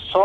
100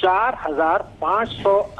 4500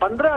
15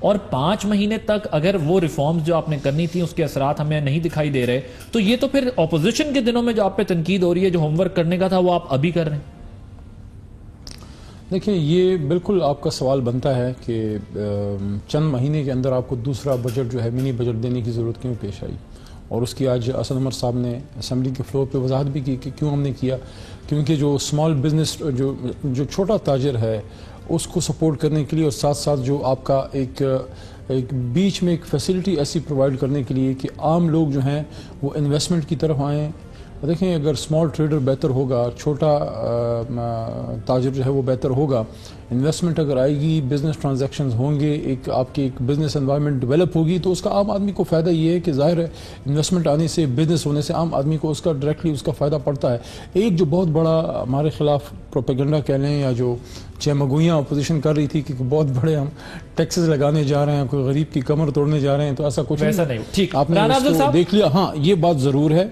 اور 5 مہینے تک اگر وہ ریفارمز جو آپ نے کرنی تھی اس کے اثرات ہمیں نہیں دکھائی دے رہے، تو یہ تو پھر اپوزیشن کے دنوں میں جو آپ پہ تنقید ہو رہی ہے، جو ہوم ورک کرنے کا تھا وہ آپ ابھی کر رہے ہیں۔ دیکھیں، یہ بالکل آپ کا سوال بنتا ہے کہ چند مہینے کے اندر آپ کو دوسرا بجٹ جو ہے منی بجٹ دینے کی ضرورت کیوں پیش آئی، اور اس کی آج اسد عمر صاحب نے اسمبلی کے فلور پہ وضاحت بھی کی کہ کیوں ہم نے کیا۔ کیونکہ جو اسمال بزنس جو چھوٹا تاجر ہے اس کو سپورٹ کرنے کے لیے، اور ساتھ ساتھ جو آپ کا ایک بیچ میں ایک فیسلٹی ایسی پرووائڈ کرنے کے لیے کہ عام لوگ جو ہیں وہ انویسٹمنٹ کی طرف آئیں۔ دیکھیں، اگر اسمال ٹریڈر بہتر ہوگا، چھوٹا تاجر جو ہے وہ بہتر ہوگا، انویسٹمنٹ اگر آئے گی، بزنس ٹرانزیکشنز ہوں گے، ایک آپ کی ایک بزنس انوائرمنٹ ڈیولپ ہوگی، تو اس کا عام آدمی کو فائدہ یہ ہے کہ ظاہر ہے انویسٹمنٹ آنے سے، بزنس ہونے سے عام آدمی کو اس کا ڈائریکٹلی اس کا فائدہ پڑتا ہے۔ ایک جو بہت بڑا ہمارے خلاف پروپیگنڈا کہہ لیں یا جو چہمگوئیاں اپوزیشن کر رہی تھی کہ بہت بڑے ہم ٹیکسز لگانے جا رہے ہیں، کوئی غریب کی کمر توڑنے جا رہے ہیں، تو ایسا کچھ نہیں۔ ٹھیک، آپ نے اس کو دیکھ لیا۔ ہاں، یہ بات ضرور ہے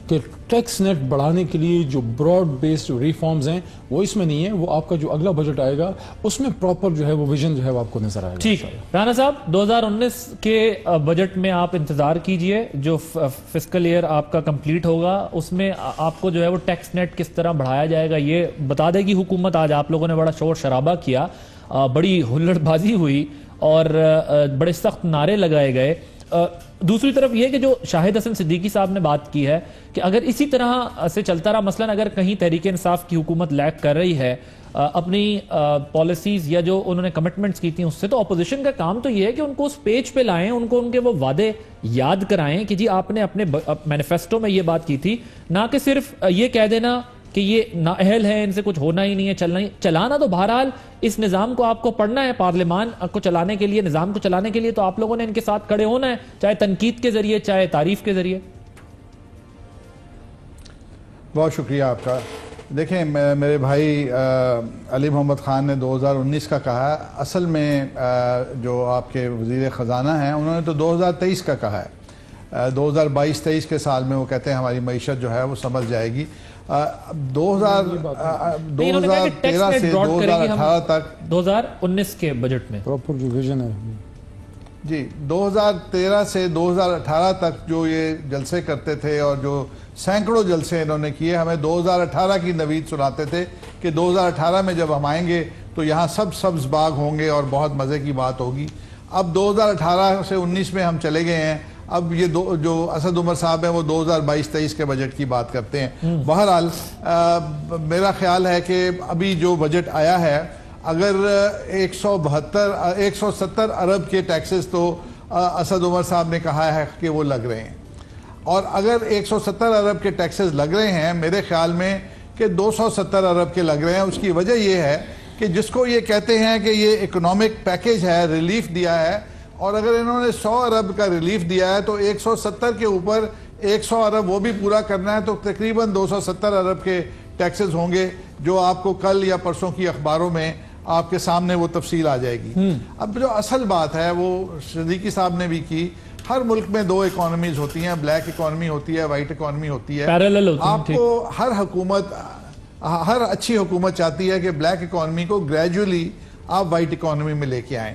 کہ ٹیکس نیٹ بڑھانے کے لیے جو براڈ بیسڈ ریفارمز ہیں وہ اس میں نہیں ہیں، وہ آپ کا جو اگلا بجٹ آئے گا اس میں پراپر جو ہے وہ ویژن جو ہے وہ آپ کو نظر آئے گا۔ ٹھیک، رانا صاحب 2019 کے بجٹ میں آپ انتظار کیجئے، جو فسکل ایئر آپ کا کمپلیٹ ہوگا اس میں آپ کو جو ہے وہ ٹیکس نیٹ کس طرح بڑھایا جائے گا یہ بتا دے گی حکومت۔ آج آپ لوگوں نے بڑا شور شرابہ کیا، بڑی ہلڑ بازی ہوئی اور بڑے سخت نعرے لگائے گئے۔ دوسری طرف یہ کہ جو شاہد حسن صدیقی صاحب نے بات کی ہے کہ اگر اسی طرح سے چلتا رہا، مثلا اگر کہیں تحریک انصاف کی حکومت لیک کر رہی ہے اپنی پالیسیز یا جو انہوں نے کمٹمنٹس کی تھیں اس سے، تو اپوزیشن کا کام تو یہ ہے کہ ان کو اس پیج پہ لائیں، ان کو ان کے وہ وعدے یاد کرائیں کہ جی آپ نے اپنے مینیفیسٹو میں یہ بات کی تھی، نہ کہ صرف یہ کہہ دینا کہ یہ نااہل ہے، ان سے کچھ ہونا ہی نہیں ہے، چلانا تو بہرحال اس نظام کو آپ کو پڑھنا ہے، پارلیمان کو چلانے کے لیے، نظام کو چلانے کے لیے تو آپ لوگوں نے ان کے ساتھ کھڑے ہونا ہے، چاہے تنقید کے ذریعے چاہے تعریف کے ذریعے۔ بہت شکریہ آپ کا۔ دیکھیں، میرے بھائی علی محمد خان نے 2019 کا کہا، اصل میں جو آپ کے وزیر خزانہ ہیں انہوں نے تو 2023 کا کہا ہے۔ 2022-23 کے سال میں وہ کہتے ہیں ہماری معیشت جو ہے وہ سمجھ جائے گی۔ 2013 سے 2018 تک 2019 کے بجٹ میں پراپر جو ویژن ہے، جی 2013 سے 2018 تک جو یہ جلسے کرتے تھے اور جو سینکڑوں جلسے انہوں نے کیے، ہمیں 2018 کی نوید سناتے تھے کہ 2018 میں جب ہم آئیں گے تو یہاں سب سبز باغ ہوں گے اور بہت مزے کی بات ہوگی۔ اب 2018 سے 19 میں ہم چلے گئے ہیں، اب یہ جو اسد عمر صاحب ہیں وہ 2022-23 کے بجٹ کی بات کرتے ہیں۔ بہرحال میرا خیال ہے کہ ابھی جو بجٹ آیا ہے، اگر 170 ارب کے ٹیکسز تو اسد عمر صاحب نے کہا ہے کہ وہ لگ رہے ہیں، اور اگر 170 ارب کے ٹیکسز لگ رہے ہیں، میرے خیال میں کہ 270 ارب کے لگ رہے ہیں۔ اس کی وجہ یہ ہے کہ جس کو یہ کہتے ہیں کہ یہ اکنامک پیکیج ہے، ریلیف دیا ہے، اور اگر انہوں نے 100 ارب کا ریلیف دیا ہے تو 170 کے اوپر 100 ارب وہ بھی پورا کرنا ہے، تو تقریباً 270 ارب کے ٹیکسز ہوں گے، جو آپ کو کل یا پرسوں کی اخباروں میں آپ کے سامنے وہ تفصیل آ جائے گی۔ اب جو اصل بات ہے وہ صدیقی صاحب نے بھی کی، ہر ملک میں 2 اکانومیز ہوتی ہیں، بلیک اکانومی ہوتی ہے، وائٹ اکانومی ہوتی ہے۔ آپ کو ہر اچھی حکومت چاہتی ہے کہ بلیک اکانومی کو گریجولی آپ وائٹ اکانومی میں لے کے آئیں،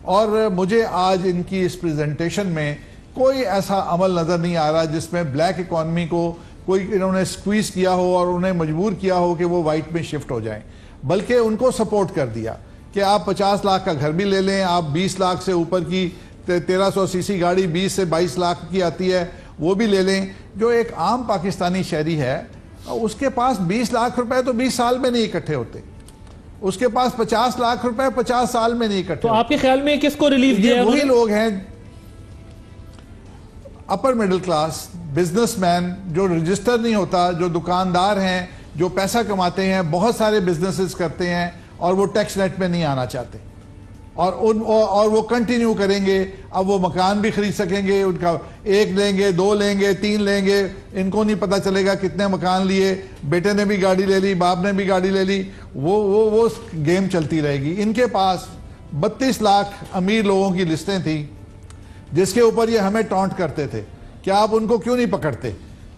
اور مجھے آج ان کی اس پریزنٹیشن میں کوئی ایسا عمل نظر نہیں آ رہا جس میں بلیک اکانومی کو کوئی انہوں نے سکویز کیا ہو اور انہیں مجبور کیا ہو کہ وہ وائٹ میں شفٹ ہو جائیں، بلکہ ان کو سپورٹ کر دیا کہ آپ 50 لاکھ کا گھر بھی لے لیں، آپ 20 لاکھ سے اوپر کی 1300 سی سی گاڑی 20 سے 22 لاکھ کی آتی ہے وہ بھی لے لیں۔ جو ایک عام پاکستانی شہری ہے اس کے پاس 20 لاکھ روپے تو 20 سال میں نہیں اکٹھے ہوتے، اس کے پاس 50 لاکھ روپے 50 سال میں نہیں اکٹھے۔ تو آپ کے خیال میں کس کو ریلیف دیا ہے؟ وہی لوگ ہیں upper middle class business man, جو رجسٹر نہیں ہوتا، جو دکاندار ہیں، جو پیسہ کماتے ہیں، بہت سارے بزنسز کرتے ہیں اور وہ ٹیکس نیٹ میں نہیں آنا چاہتے، اور وہ کنٹینیو کریں گے۔ اب وہ مکان بھی خرید سکیں گے، ان کا 1 لیں گے، 2 لیں گے، 3 لیں گے، ان کو نہیں پتا چلے گا کتنے مکان لیے، بیٹے نے بھی گاڑی لے لی، باپ نے بھی گاڑی لے لی، وہ گیم چلتی رہے گی۔ ان کے پاس 32 لاکھ امیر لوگوں کی لسٹیں تھیں جس کے اوپر یہ ہمیں ٹانٹ کرتے تھے کہ آپ ان کو کیوں نہیں پکڑتے۔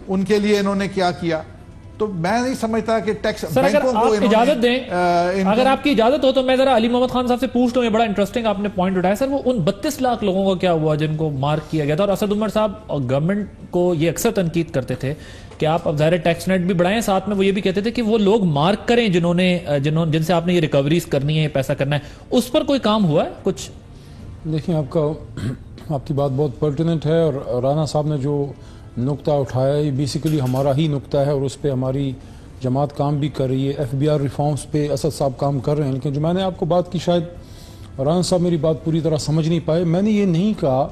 ان کے لیے انہوں نے کیا کیا؟ تو میں نہیں سمجھتا کہ ٹیکس سر اگر آپ اجازت دیں، اگر آپ کی اجازت ہو تو میں ذرا علی محمد خان صاحب سے پوچھ لوں، یہ بڑا انٹرسٹنگ آپ نے پوائنٹ اٹھایا سر، وہ ان 32 لاکھ لوگوں کا کیا ہوا جن کو مارک کیا گیا تھا؟ اور اسد عمر صاحب گورنمنٹ کو یہ اکثر تنقید کرتے تھے کہ آپ اب ظاہر ٹیکس نیٹ بھی بڑھائیں، ساتھ میں وہ یہ بھی کہتے تھے کہ وہ لوگ مارک کریں جن سے آپ نے یہ ریکوریز کرنی ہے، یہ پیسہ کرنا ہے، اس پر کوئی کام ہوا ہے کچھ؟ دیکھیں آپ کی بات بہت پرٹیننٹ ہے، اور رانا صاحب نے جو نقطہ اٹھایا ہے یہ بیسیکلی ہمارا ہی نقطہ ہے، اور اس پہ ہماری جماعت کام بھی کر رہی ہے، ایف بی آر ریفارمز پہ اسد صاحب کام کر رہے ہیں۔ لیکن جو میں نے آپ کو بات کی، شاید رانا صاحب میری بات پوری طرح سمجھ نہیں پائے، میں نے یہ نہیں کہا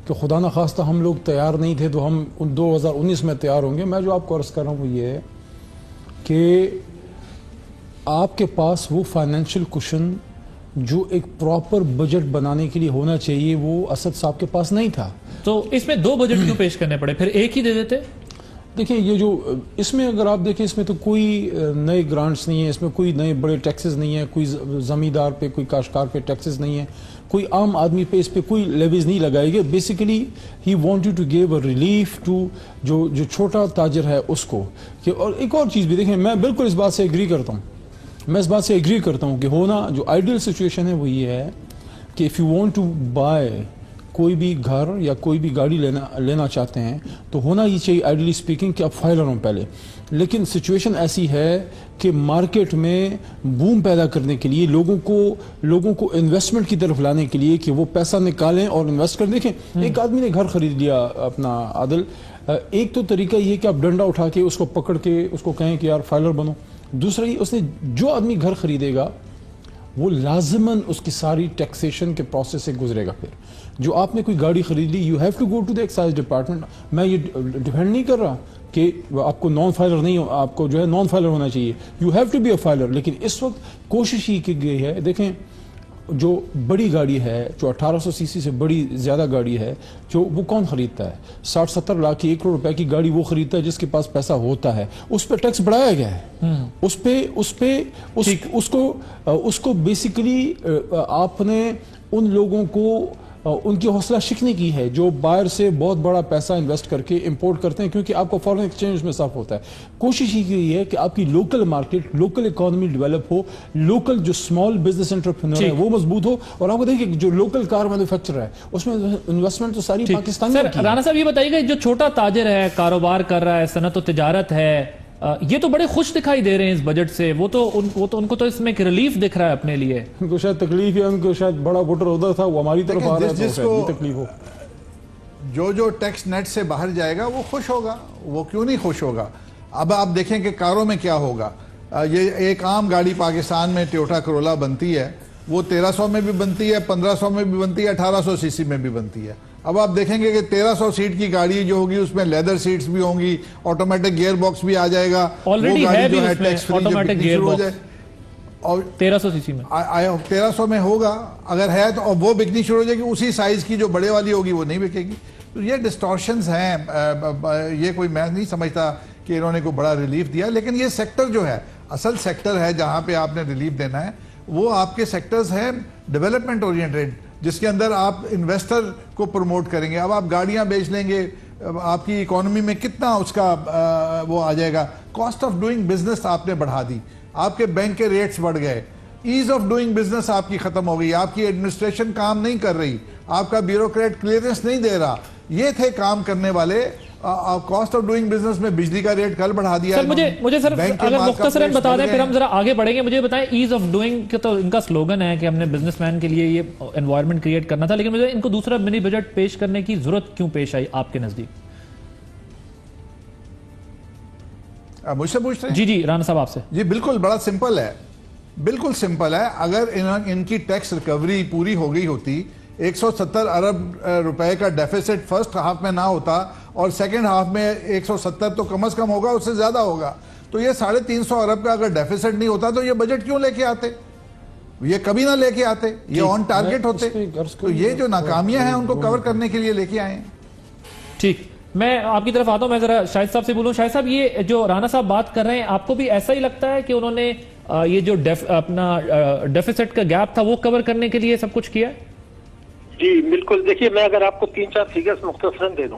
کہ خدا نخواستہ ہم لوگ تیار نہیں تھے تو ہم 2019 میں تیار ہوں گے۔ میں جو آپ کو عرض کر رہا ہوں وہ یہ ہے کہ آپ کے پاس وہ فائنینشیل کشن جو ایک پراپر بجٹ بنانے کے لیے ہونا چاہیے وہ اسد صاحب کے پاس نہیں تھا۔ تو اس میں 2 بجٹ کیوں پیش کرنے پڑے؟ پھر ایک ہی دے دیتے؟ دیکھیں یہ جو اس میں اگر آپ دیکھیں اس میں تو کوئی نئے گرانٹس نہیں ہیں، اس میں کوئی نئے بڑے ٹیکسز نہیں ہیں، کوئی زمیندار پہ کوئی کاشتکار پہ ٹیکسز نہیں ہیں، کوئی عام آدمی پہ اس پہ کوئی لیویز نہیں لگائے گئے۔ Basically he wanted to give a relief to جو چھوٹا تاجر ہے اس کو۔ اور ایک اور چیز بھی دیکھیں، میں بالکل اس بات سے ایگری کرتا ہوں کہ ہونا جو آئیڈیل سچویشن ہے وہ یہ ہے کہ if you want to buy کوئی بھی گھر یا کوئی بھی گاڑی لینا چاہتے ہیں تو ہونا یہ چاہیے آئیڈیلی اسپیکنگ کہ آپ فائلر ہوں پہلے۔ لیکن سچویشن ایسی ہے کہ مارکیٹ میں بوم پیدا کرنے کے لیے لوگوں کو انویسٹمنٹ کی طرف لانے کے لیے کہ وہ پیسہ نکالیں اور انویسٹ کر دیکھیں۔ ایک آدمی نے گھر خرید لیا اپنا عادل، ایک تو طریقہ یہ کہ آپ ڈنڈا اٹھا کے اس کو پکڑ کے اس کو کہیں کہ یار فائلر بنو، دوسرا یہ اس نے جو آدمی گھر خریدے گا وہ لازماً اس کی ساری ٹیکسیشن کے پروسیس سے گزرے گا۔ پھر جو آپ نے کوئی گاڑی خرید لی، you have to go to the excise department. میں یہ ڈیپینڈ نہیں کر رہا کہ آپ کو نان فائلر نہیں ہو، آپ کو جو ہے نان فائلر ہونا چاہیے، you have to be a filer. لیکن اس وقت کوشش یہ کی گئی ہے، دیکھیں جو بڑی گاڑی ہے، جو 1800 سی سی سے بڑی زیادہ گاڑی ہے، جو وہ کون خریدتا ہے؟ 60-70 لاکھ کی 1 کروڑ روپے کی گاڑی وہ خریدتا ہے جس کے پاس پیسہ ہوتا ہے۔ اس پہ ٹیکس بڑھایا گیا ہے، اس کو بیسیکلی آپ نے ان لوگوں کو ان کی حوصلہ شکنی کی ہے جو باہر سے بہت بڑا پیسہ انویسٹ کر کے امپورٹ کرتے ہیں، کیونکہ آپ کو فارن ایکسچینج میں صرف ہوتا ہے۔ کوشش یہ کی ہے کہ آپ کی local market, local economy develop ہو، لوکل جو اسمال بزنس انٹرپرینور ہے وہ مضبوط ہو، اور آپ کو دیکھیں جو لوکل کار مینوفیکچرر ہے اس میں انویسٹمنٹ تو ساری پاکستانی ہے۔ رانا صاحب یہ بتائیے گا جو چھوٹا تاجر ہے، کاروبار کر رہا ہے، صنعت و تجارت ہے، یہ تو بڑے خوش دکھائی دے رہے ہیں اس بجٹ سے، ان کو تو اس میں ایک ریلیف دکھ رہا ہے اپنے لیے۔ ان کو شاید تکلیف ہے، ان کو شاید بڑا ووٹر ادھر تھا وہ ہماری طرف آ رہا ہے تو شاید تکلیف ہو۔ جو ٹیکس نیٹ سے باہر جائے گا وہ خوش ہوگا، وہ کیوں نہیں خوش ہوگا؟ اب آپ دیکھیں کہ کاروں میں کیا ہوگا۔ یہ ایک عام گاڑی پاکستان میں ٹویوٹا کرولا بنتی ہے، وہ 1300 میں بھی بنتی ہے، 1500 میں بھی بنتی ہے، 1800 سی سی میں بھی بنتی ہے۔ اب آپ دیکھیں گے کہ 1300 سیٹ کی گاڑی جو ہوگی اس میں لیدر سیٹس بھی ہوں گی، آٹومیٹک گیئر باکس بھی آ جائے گا، آلریڈی ہے بھی اس میں آٹومیٹک گیئر باکس، اور 1300 سی سی میں 1300 میں ہوگا اگر ہے تو وہ بکنی شروع ہو جائے گی۔ اسی سائز کی جو بڑے والی ہوگی وہ نہیں بکے گی۔ تو یہ ڈسٹورشنز ہیں، یہ کوئی میں نہیں سمجھتا کہ انہوں نے کوئی بڑا ریلیف دیا۔ لیکن یہ سیکٹر جو ہے، اصل سیکٹر ہے جہاں پہ آپ نے ریلیف دینا ہے، وہ آپ کے سیکٹرز ہیں ڈیولپمنٹ اورینٹڈ، جس کے اندر آپ انویسٹر کو پروموٹ کریں گے۔ اب آپ گاڑیاں بیچ لیں گے، آپ کی اکانومی میں کتنا اس کا وہ آ جائے گا۔ کاسٹ آف ڈوئنگ بزنس آپ نے بڑھا دی، آپ کے بینک کے ریٹس بڑھ گئے، ایز آف ڈوئنگ بزنس آپ کی ختم ہو گئی، آپ کی ایڈمنسٹریشن کام نہیں کر رہی، آپ کا بیوروکریٹ کلیئرنس نہیں دے رہا۔ یہ تھے کام کرنے والے۔ کاسٹ آف ڈوئنگ بزنس میں بجلی کا ریٹ کل بڑھا دیا۔ سر مجھے سر اگر مختصراً بتا دیں پھر ہم ذرا آگے بڑھیں گے، مجھے بتائیں ایز آف ڈوئنگ کے تو ان کا سلوگن ہے کہ ہم نے بزنس مین کے لیے یہ انوائرمنٹ کریٹ کرنا تھا، لیکن مجھے ان کو دوسرا منی بجٹ پیش کرنے کی ضرورت کیوں پیش آئی آپ کے نزدیک؟ مجھ سے پوچھ رہے ہیں؟ جی رانا صاحب آپ سے۔ جی بالکل، بڑا سمپل ہے، بالکل سمپل ہے۔ اگر ان کی ٹیکس ریکوری پوری ہو گئی ہوتی، 170 ارب روپے کا ڈیفیسٹ فرسٹ ہاف میں نہ ہوتا اور سیکنڈ ہاف میں 170 تو کم از کم ہوگا، اس سے زیادہ ہوگا، تو یہ 350 ارب کا اگر ڈیفیسٹ نہیں ہوتا تو یہ بجٹ کیوں لے کے آتے؟ یہ کبھی نہ لے کے آتے، یہ آن ٹارگٹ ہوتے۔ تو یہ جو ناکامیاں ہیں ان کو کور کرنے کے لیے لے کے آئے ہیں۔ ٹھیک، میں آپ کی طرف آتا ہوں، میں ذرا شاہد صاحب سے بولوں۔ شاہد صاحب یہ جو رانا صاحب بات کر رہے ہیں، آپ کو بھی ایسا ہی لگتا ہے کہ انہوں نے یہ جو اپنا ڈیفیسٹ کا گیپ تھا وہ کور کرنے کے لیے سب کچھ کیا ہے؟ جی بالکل، دیکھیے میں اگر آپ کو 3-4 فیگرز مختصراً دے دوں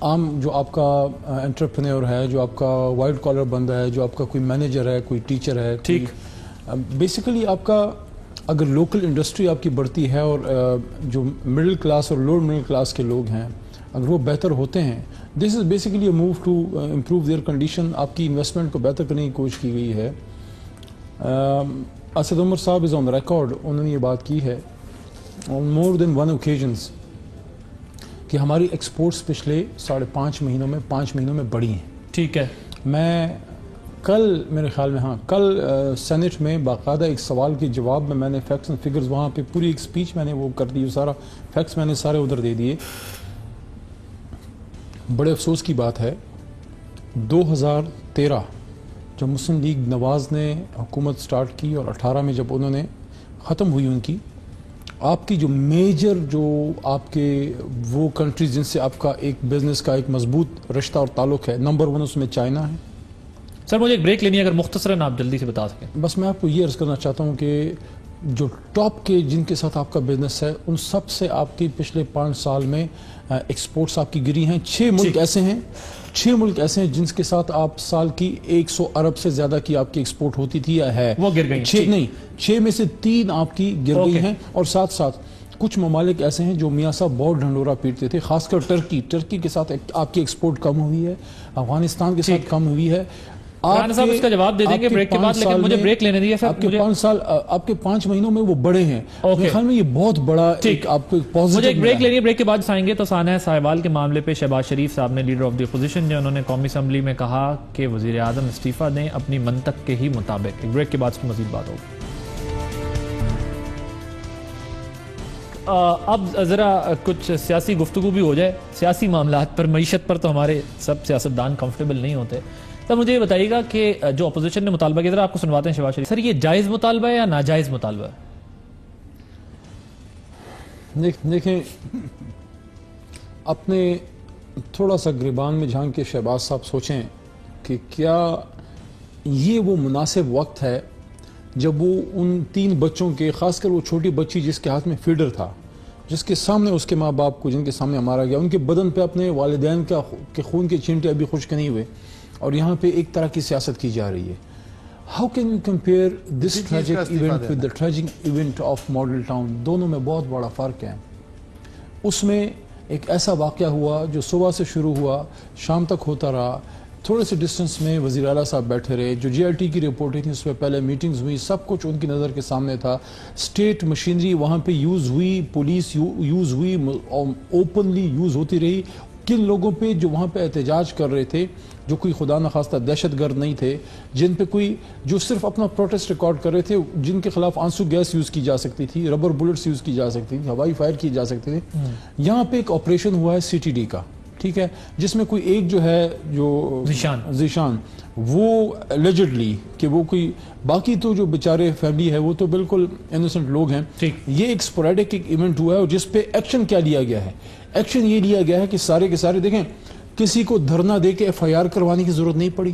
عام جو آپ کا انٹرپرینور ہے, جو آپ کا وائٹ کالر بندہ ہے, جو آپ کا کوئی مینیجر ہے, کوئی ٹیچر ہے, ٹھیک, بیسیکلی آپ کا اگر لوکل انڈسٹری آپ کی بڑھتی ہے اور جو مڈل کلاس اور لوور مڈل کلاس کے لوگ ہیں اگر وہ بہتر ہوتے ہیں, this is basically a move to improve their condition. آپ کی انویسٹمنٹ کو بہتر کرنے کی کوشش کی گئی ہے. اسد عمر صاحب از آن ریکارڈ, انہوں نے یہ بات کی ہے آن مور دین ون اوکیزنس کہ ہماری ایکسپورٹس پچھلے 5.5 مہینوں میں 5 مہینوں میں بڑھی ہیں. ٹھیک ہے, میں کل میرے خیال میں کل سینٹ میں باقاعدہ ایک سوال کے جواب میں نے فیکٹس اینڈ فگرز وہاں پہ پوری ایک اسپیچ میں نے وہ کر دی, سارا فیکٹس میں نے سارے ادھر دے دیے. بڑے افسوس کی بات ہے 2013 جب مسلم لیگ نواز نے حکومت سٹارٹ کی اور 18 میں جب انہوں نے ختم ہوئی ان کی, آپ کی جو میجر جو آپ کے وہ کنٹریز جن سے آپ کا ایک بزنس کا ایک مضبوط رشتہ اور تعلق ہے, نمبر 1 اس میں چائنا ہے. سر مجھے ایک بریک لینی ہے, اگر مختصراً آپ جلدی سے بتا سکیں. بس میں آپ کو یہ عرض کرنا چاہتا ہوں کہ جو ٹاپ کے جن کے ساتھ آپ کا بزنس ہے ان سب سے آپ کی پچھلے 5 سال میں ایکسپورٹس آپ کی گری ہیں. 6 ملک ایسے ہیں, 6 ملک ایسے ہیں جن کے ساتھ آپ سال کی 100 ارب سے زیادہ کی آپ کی ایکسپورٹ ہوتی تھی یا ہے, وہ گر گئی. 6 نہیں, 6 میں سے 3 آپ کی گر گئی ہیں. اور ساتھ ساتھ کچھ ممالک ایسے ہیں جو میاں صاحب بہت ڈھنڈورا پیٹتے تھے, خاص کر ٹرکی کے ساتھ آپ کی ایکسپورٹ کم ہوئی ہے, افغانستان کے ساتھ کم ہوئی ہے. صاحب اس کا جواب دے دیں گے بریک کے بعد, لیکن مجھے بریک لینے دیجیے سر. آپ کے 5 سال, آپ کے 5 مہینوں میں وہ بڑے ہیں. میرے خیال میں یہ بہت بڑا ایک آپ کو پازیٹیو. مجھے ایک بریک لینی ہے, بریک کے بعد آئیں گے. تو سانحہ ساہیوال کے معاملے پہ شہباز شریف صاحب نے, لیڈر آف دی اپوزیشن, جو انہوں نے قومی اسمبلی میں کہا کہ وزیر اعظم استعفیٰ دیں اپنی منطق کے ہی مطابق. ایک بریک کے بعد مزید بات ہوگی. اب ذرا کچھ سیاسی گفتگو بھی ہو جائے. سیاسی معاملات پر, معیشت پر تو ہمارے سب سیاستدان کمفرٹیبل نہیں ہوتے. سر مجھے یہ بتائیے گا کہ جو اپوزیشن نے مطالبہ کیا, ذرا آپ کو سنواتے ہیں شہباز شریف. سر یہ جائز مطالبہ ہے یا ناجائز مطالبہ ہے؟ دیکھیں, اپنے تھوڑا سا گریبان میں جھانک کے شہباز صاحب سوچیں کہ کیا یہ وہ مناسب وقت ہے جب وہ ان 3 بچوں کے, خاص کر وہ چھوٹی بچی جس کے ہاتھ میں فیڈر تھا, جس کے سامنے اس کے ماں باپ کو, جن کے سامنے مارا گیا, ان کے بدن پہ اپنے والدین کے خون کے چینٹے ابھی خشک نہیں ہوئے, اور یہاں پہ ایک طرح کی سیاست کی جا رہی ہے. How can you compare this tragic event with the tragic event of model town? دونوں میں بہت بڑا فرق ہے. اس میں ایک ایسا واقعہ ہوا جو صبح سے شروع ہوا, شام تک ہوتا رہا, تھوڑے سے ڈسٹنس میں وزیر اعلیٰ صاحب بیٹھے رہے, جو GRT کی رپورٹیں تھیں اس پہ پہلے میٹنگز ہوئی, سب کچھ ان کی نظر کے سامنے تھا. اسٹیٹ مشینری وہاں پہ یوز ہوئی, پولیس یوز ہوئی, اوپنلی یوز ہوتی رہی. کن لوگوں پہ جو وہاں پہ احتجاج کر رہے تھے, جو کوئی خدا نخواستہ دہشت گرد نہیں تھے, جن پہ کوئی جو صرف اپنا پروٹیسٹ ریکارڈ کر رہے تھے, جن کے خلاف آنسو گیس یوز کی جا سکتی تھی, ربر بلٹس یوز کی جا سکتی تھی, ہوائی فائر کی جا سکتی تھی. یہاں پہ ایک آپریشن ہوا ہے CTD کا, ٹھیک ہے, جس میں کوئی ایک جو ہے جو ذیشان وہ allegedly کہ وہ کوئی, باقی تو جو بیچارے فیملی ہے وہ تو بالکل انوسنٹ لوگ ہیں. یہ ایک سپوریڈک ایونٹ ہوا ہے, اور جس پہ ایکشن کیا لیا گیا ہے؟ ایکشن یہ لیا گیا ہے کہ سارے کے سارے, دیکھیں, کسی کو دھرنا دے کے FIR کروانے کی ضرورت نہیں پڑی,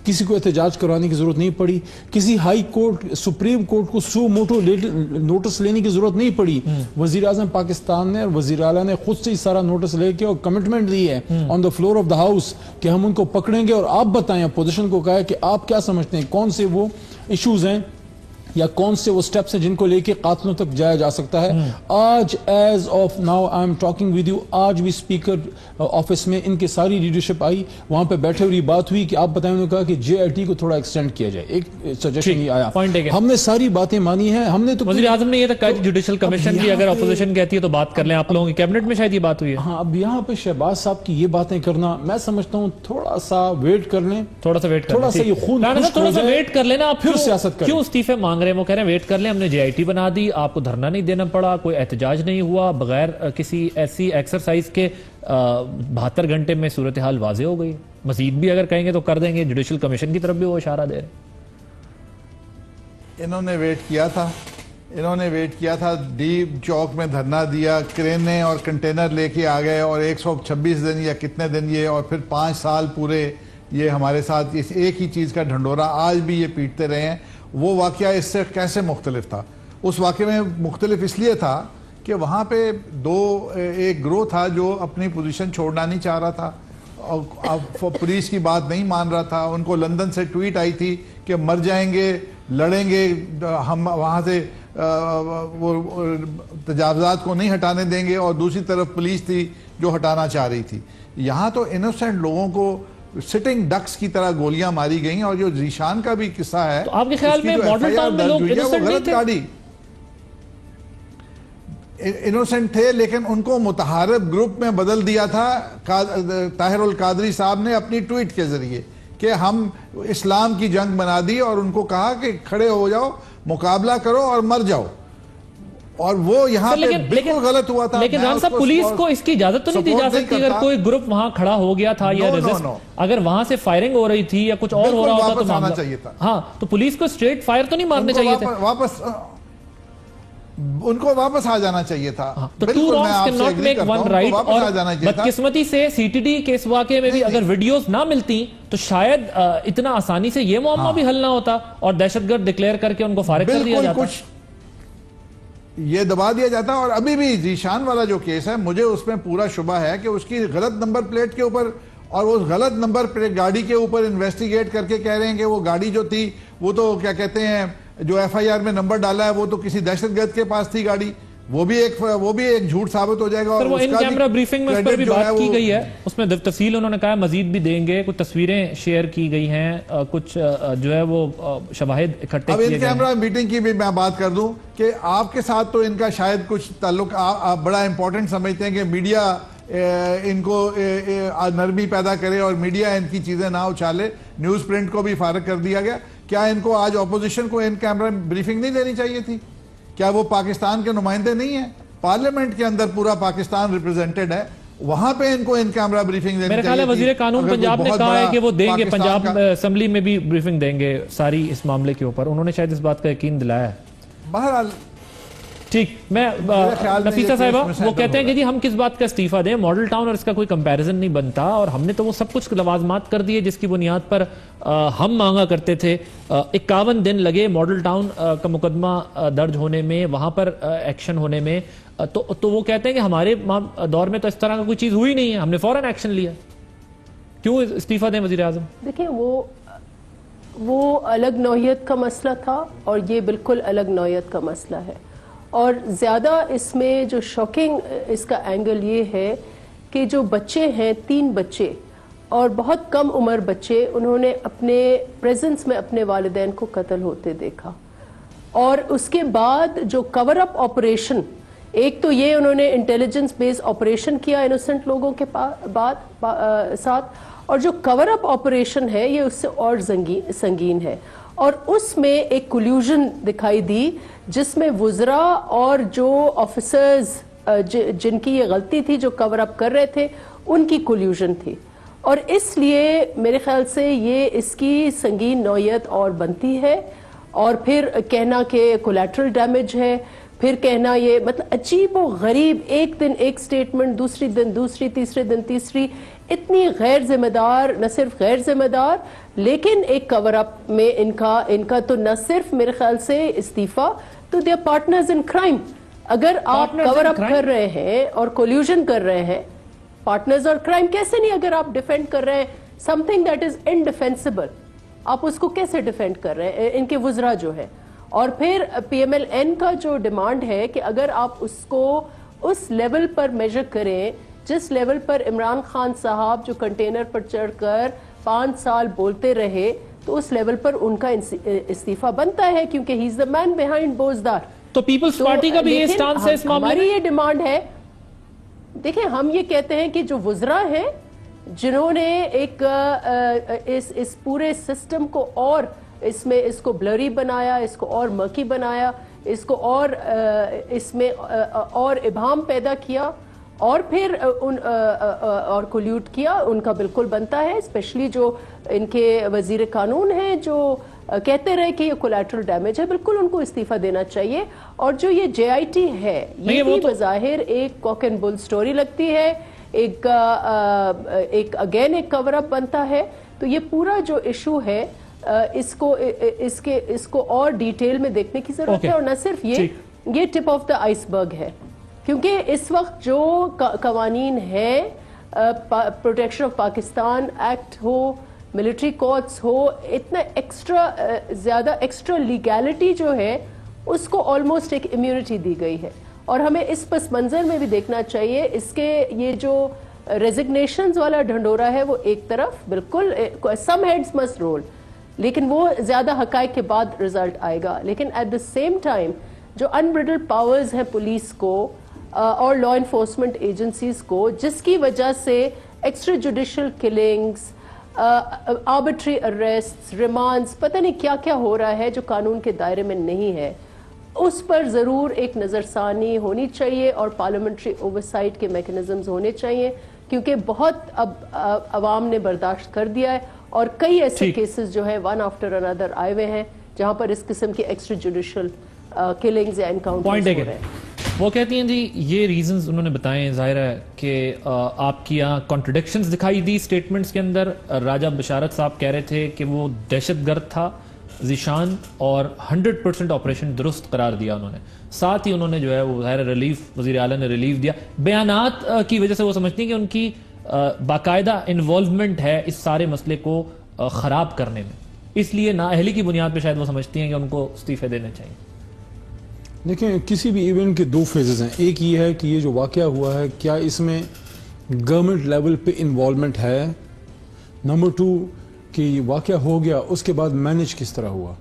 کسی کو احتجاج کروانے کی ضرورت نہیں پڑی, کسی ہائی کورٹ, سپریم کورٹ کو سو موٹو نوٹس لینے کی ضرورت نہیں پڑی. وزیر اعظم پاکستان نے اور وزیر اعلیٰ نے خود سے ہی سارا نوٹس لے کے اور کمٹمنٹ دی ہے on the floor of the house کہ ہم ان کو پکڑیں گے, اور آپ بتائیں, اپوزیشن کو کہا ہے کہ آپ کیا سمجھتے ہیں کون سے وہ ایشوز ہیں یا کون سے وہ سٹیپس ہیں جن کو لے کے قاتلوں تک جایا جا سکتا ہے. آج as of now I am talking with you, آج بھی اسپیکر آفس میں ان کے ساری لیڈرشپ آئی, وہاں پہ بیٹھے ہوئی بات ہوئی کہ آپ بتائیں, انہوں نے کہا کہ JRT کو تھوڑا ایکسٹینڈ کیا جائے. ایک سجیشن یہ آیا, ہم نے ساری باتیں مانی ہیں. ہم نے تو وزیر اعظم نے یہ تک کہا جوڈیشل کمیشن کی اگر اپوزیشن کہتی ہے تو بات کر لیں, آپ لوگوں کی کیبنٹ میں شاید یہ بات ہوئی ہے. ہاں, اب یہاں پہ شہباز صاحب کی یہ باتیں کرنا, میں سمجھتا ہوں تھوڑا سا ویٹ کر لیں, تھوڑا سا ویٹ کر لینا, آپ پھر سیاست کریں. کیوں استعفے مانگ رہے ہیں؟ وہ کہہ رہے ہیں ویٹ کر لیں, ہم نے JIT بنا دی, آپ کو دھرنا نہیں دینا پڑا, کوئی احتجاج نہیں ہوا, بغیر کسی ایسی ایکسرسائز کے 72 گھنٹے میں صورتحال واضح ہو گئی. مزید بھی اگر کہیں گے تو کر دیں گے, جوڈیشل کمیشن کی طرف بھی وہ اشارہ دے رہے. انہوں نے ویٹ کیا تھا, ڈیپ چوک میں دھرنا دیا, کرینے اور کنٹینر لے کے آ گئے, اور 126 دن یا کتنے دن یہ, اور پھر 5 سال پورے یہ ہمارے ساتھ اس ایک ہی چیز کا ڈھنڈورا آج بھی یہ پیٹتے رہے ہیں. وہ واقعہ اس سے کیسے مختلف تھا؟ اس واقعے میں مختلف اس لیے تھا کہ وہاں پہ ایک گروہ تھا جو اپنی پوزیشن چھوڑنا نہیں چاہ رہا تھا اور پولیس کی بات نہیں مان رہا تھا. ان کو لندن سے ٹویٹ آئی تھی کہ مر جائیں گے, لڑیں گے, ہم وہاں سے وہ تجاوزات کو نہیں ہٹانے دیں گے, اور دوسری طرف پولیس تھی جو ہٹانا چاہ رہی تھی. یہاں تو انوسینٹ لوگوں کو سٹنگ ڈکس کی طرح گولیاں ماری گئیں, اور جو ذیشان کا بھی قصہ ہے, تو آپ کے خیال میں ماڈل ٹاؤن میں لوگ انوسینٹ نہیں تھے؟ انوسینٹ تھے, لیکن ان کو متحارب گروپ میں بدل دیا تھا طاہر القادری صاحب نے اپنی ٹویٹ کے ذریعے, کہ ہم اسلام کی جنگ بنا دی, اور ان کو کہا کہ کھڑے ہو جاؤ, مقابلہ کرو اور مر جاؤ. اور وہ یہاں پہ بالکل غلط ہوا تھا. لیکن رام صاحب, پولیس کو اس کی اجازت تو نہیں دی جا سکتی اگر کوئی گروپ وہاں کھڑا ہو گیا تھا یا ریزسٹ, اگر وہاں سے فائرنگ ہو رہی تھی یا کچھ اور ہو رہا ہوتا تو آنا چاہیے تھا. ہاں, تو پولیس کو اسٹریٹ فائر تو نہیں مارنے چاہیے تھے, واپس ان کو واپس آ جانا چاہیے تھا. تو two wrongs can not make one right. اور بدقسمتی سے سی ٹی ڈی کے اس واقعے میں بھی اگر ویڈیوز نہ ملتی تو شاید اتنا آسانی سے یہ معاملہ بھی حل نہ ہوتا اور دہشت گرد ڈکلیئر کر کے ان کو فارغ کر دیا جاتا. کچھ یہ دبا دیا جاتا. اور ابھی بھی ذیشان والا جو کیس ہے, مجھے اس میں پورا شبہ ہے کہ اس کی غلط نمبر پلیٹ کے اوپر, اور اس غلط نمبر پلیٹ گاڑی کے اوپر انویسٹیگیٹ کر کے کہہ رہے ہیں کہ وہ گاڑی جو تھی وہ تو کیا کہتے ہیں, جو ایف آئی آر میں نمبر ڈالا ہے وہ تو کسی دہشت گرد کے پاس تھی گاڑی. وہ بھی ایک جھوٹ ثابت ہو جائے گا. اور وہ ان کیمرہ بریفنگ میں اس پر بھی بات کی گئی ہے, اس میں تفصیل انہوں نے کہا مزید بھی دیں گے, کچھ تصویریں شیئر کی گئی ہیں, کچھ جو ہے وہ شواہد اکٹھے کیے گئے ہیں. اب ان کیمرہ میٹنگ کی بھی میں بات کر دوں کہ آپ کے ساتھ تو ان کا شاید کچھ تعلق آپ بڑا امپورٹنٹ سمجھتے ہیں کہ میڈیا ان کو نرمی پیدا کرے اور میڈیا ان کی چیزیں نہ اچھالے. نیوز پرنٹ کو بھی فارغ کر دیا گیا. کیا ان کو آج اپوزیشن کو ان کیمرہ بریفنگ نہیں دینی چاہیے تھی؟ کیا وہ پاکستان کے نمائندے نہیں ہیں؟ پارلیمنٹ کے اندر پورا پاکستان ریپرزینٹڈ ہے, وہاں پہ ان کو ان کیمرہ بریفنگ دینی چاہیے. میرے خیال ہے وزیر قانون پنجاب نے کہا ہے کہ وہ دیں گے, پنجاب اسمبلی میں بھی بریفنگ دیں گے ساری اس معاملے کے اوپر. انہوں نے شاید اس بات کا یقین دلایا ہے. بہرحال ٹھیک, میں نفیسہ صاحبہ وہ کہتے ہیں کہ جی ہم کس بات کا استعفیٰ دیں, ماڈل ٹاؤن اور اس کا کوئی کمپیریزن نہیں بنتا, اور ہم نے تو وہ سب کچھ لوازمات کر دیے جس کی بنیاد پر ہم مانگا کرتے تھے. 51 دن لگے ماڈل ٹاؤن کا مقدمہ درج ہونے میں, وہاں پر ایکشن ہونے میں, تو وہ کہتے ہیں کہ ہمارے دور میں تو اس طرح کا کوئی چیز ہوئی نہیں ہے, ہم نے فوراً ایکشن لیا. کیوں استعفیٰ دیں وزیر اعظم؟ دیکھیں وہ الگ نوعیت کا مسئلہ تھا اور یہ بالکل الگ نوعیت کا مسئلہ ہے. اور زیادہ اس میں جو شاکنگ اس کا اینگل یہ ہے کہ جو بچے ہیں, 3 بچے اور بہت کم عمر بچے, انہوں نے اپنے پریزنس میں اپنے والدین کو قتل ہوتے دیکھا. اور اس کے بعد جو کور اپ آپریشن, ایک تو یہ انہوں نے انٹیلیجنس بیس آپریشن کیا انوسنٹ لوگوں کے ساتھ, اور جو کور اپ آپریشن ہے یہ اس سے اور سنگین ہے. اور اس میں ایک کولیوژن دکھائی دی جس میں وزراء اور جو آفیسرز جن کی یہ غلطی تھی جو کور اپ کر رہے تھے ان کی کولیوژن تھی. اور اس لیے میرے خیال سے یہ اس کی سنگین نوعیت اور بنتی ہے. اور پھر کہنا کہ کولیٹرل ڈیمیج ہے, پھر کہنا یہ مطلب عجیب و غریب, ایک دن ایک سٹیٹمنٹ, دوسری دن دوسری, تیسرے دن تیسری, اتنی غیر ذمہ دار, نہ صرف غیر ذمہ دار لیکن ایک کور اپ میں ان کا تو نہ صرف میرے خیال سے استعفیٰ, تو they are partners in crime. اگر آپ کور اپ کر رہے ہیں اور کولیوژن کر رہے ہیں, پارٹنرز اور کرائم کیسے نہیں؟ اگر آپ ڈیفینڈ کر رہے ہیں سم تھنگ دیٹ از انڈیفینسبل, آپ اس کو کیسے ڈیفینڈ کر رہے ہیں؟ ان کے وزراء جو ہے. اور پھر پی ایم ایل این کا جو ڈیمانڈ ہے کہ اگر آپ اس کو اس لیول پر میجر کریں جس لیول پر عمران خان صاحب جو کنٹینر پر چڑھ کر 5 سال بولتے رہے, تو اس لیول پر ان کا استعفیٰ بنتا ہے کیونکہ ہی از دا مین بیہائنڈ بوزدار. تو پیپلز پارٹی کا بھی یہ سٹانس ہے اس معاملے میں. ہماری یہ ڈیمانڈ ہے. دیکھیں ہم یہ کہتے ہیں کہ جو وزراء ہیں جنہوں نے ایک اس پورے سسٹم کو اور اس میں اس کو بلری بنایا, اس کو اور مرکی بنایا, اس کو اور اس میں اور ابہام پیدا کیا اور پھر اور کولیوٹ کیا, ان کا بالکل بنتا ہے. اسپیشلی جو ان کے وزیر قانون ہیں جو کہتے رہے کہ یہ کولیٹرل ڈیمیج ہے, بالکل ان کو استعفیٰ دینا چاہیے. اور جو یہ جے آئی ٹی ہے یہ بھی بظاہر ایک کاک اینڈ بل سٹوری لگتی ہے, ایک اگین ایک کور اپ بنتا ہے. تو یہ پورا جو ایشو ہے اس کو اور ڈیٹیل میں دیکھنے کی ضرورت ہے, اور نہ صرف یہ ٹپ آف دا آئس برگ ہے. کیونکہ اس وقت جو قوانین ہیں، پروٹیکشن آف پاکستان ایکٹ ہو، ملٹری کورٹس ہو، اتنا زیادہ ایکسٹرا لیگیلٹی جو ہے اس کو آلموسٹ ایک امیونٹی دی گئی ہے. اور ہمیں اس پس منظر میں بھی دیکھنا چاہیے. اس کے یہ جو ریزگنیشنز والا ڈھنڈورا ہے وہ ایک طرف بالکل سم ہیڈز مسٹ رول، لیکن وہ زیادہ حقائق کے بعد رزلٹ آئے گا. لیکن ایٹ دا سیم ٹائم جو انبریڈلڈ پاورز ہیں پولیس کو اور لا انفورسمنٹ ایجنسیز کو، جس کی وجہ سے ایکسٹرا جوڈیشل کلنگز، آربیٹری اریسٹس، ریمانڈز، پتہ نہیں کیا کیا ہو رہا ہے جو قانون کے دائرے میں نہیں ہے، اس پر ضرور ایک نظر ثانی ہونی چاہیے اور پارلیمنٹری اوورسائٹ کے میکنزمز ہونے چاہیے. کیونکہ بہت اب عوام نے برداشت کر دیا ہے اور کئی ایسے کیسز جو ہے ون آفٹر انادر آئے ہوئے ہیں جہاں پر اس قسم کی ایکسٹرا جوڈیشل کلنگز یا انکاؤنٹرز ہو رہے ہیں. وہ کہتی ہیں جی یہ ریزنز انہوں نے بتائے، ظاہر ہے کہ آپ کی یہاں کانٹرڈکشنز دکھائی دی سٹیٹمنٹس کے اندر. راجہ بشارت صاحب کہہ رہے تھے کہ وہ دہشت گرد تھا ذیشان، اور 100% آپریشن درست قرار دیا انہوں نے. ساتھ ہی انہوں نے جو ہے وہ ظاہر ریلیف، وزیر اعلیٰ نے ریلیف دیا. بیانات کی وجہ سے وہ سمجھتی ہیں کہ ان کی باقاعدہ انوالومنٹ ہے اس سارے مسئلے کو خراب کرنے میں، اس لیے نااہلی کی بنیاد پہ شاید وہ سمجھتی ہیں کہ ان کو استعفے دینے چاہیے. دیکھیں کسی بھی ایونٹ کے دو فیزز ہیں. ایک یہ ہے کہ یہ جو واقعہ ہوا ہے کیا اس میں گورنمنٹ لیول پہ انوالومنٹ ہے. نمبر 2 کہ یہ واقعہ ہو گیا اس کے بعد مینج کس طرح ہوا.